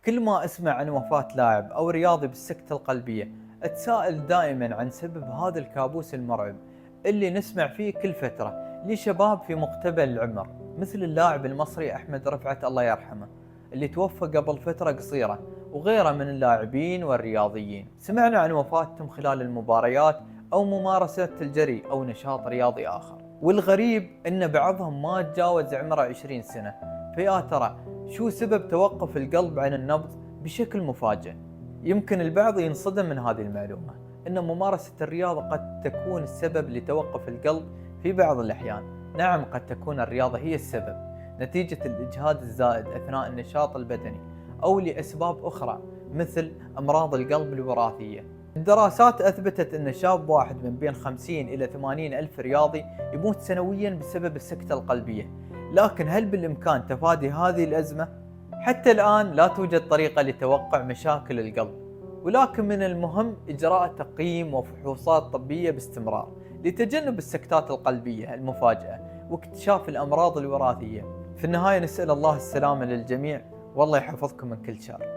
كل ما أسمع عن وفاة لاعب أو رياضي بالسكتة القلبية أتساءل دائما عن سبب هذا الكابوس المرعب اللي نسمع فيه كل فترة لشباب في مقتبل العمر، مثل اللاعب المصري أحمد رفعت الله يرحمه اللي توفى قبل فترة قصيرة، وغيره من اللاعبين والرياضيين سمعنا عن وفاتهم خلال المباريات أو ممارسة الجري أو نشاط رياضي آخر. والغريب أن بعضهم ما تجاوز عمره 20 سنة. فيا ترى شو سبب توقف القلب عن النبض بشكل مفاجئ؟ يمكن البعض ينصدم من هذه المعلومة أن ممارسة الرياضة قد تكون السبب لتوقف القلب في بعض الأحيان. نعم، قد تكون الرياضة هي السبب نتيجة الإجهاد الزائد أثناء النشاط البدني أو لأسباب أخرى مثل أمراض القلب الوراثية. الدراسات أثبتت أن شاب واحد من بين 50 إلى 80 ألف رياضي يموت سنويا بسبب السكتة القلبية. لكن هل بالإمكان تفادي هذه الأزمة؟ حتى الآن لا توجد طريقة لتوقع مشاكل القلب، ولكن من المهم إجراء تقييم وفحوصات طبية باستمرار لتجنب السكتات القلبية المفاجئة واكتشاف الأمراض الوراثية. في النهاية نسأل الله السلامة للجميع، والله يحفظكم من كل شر.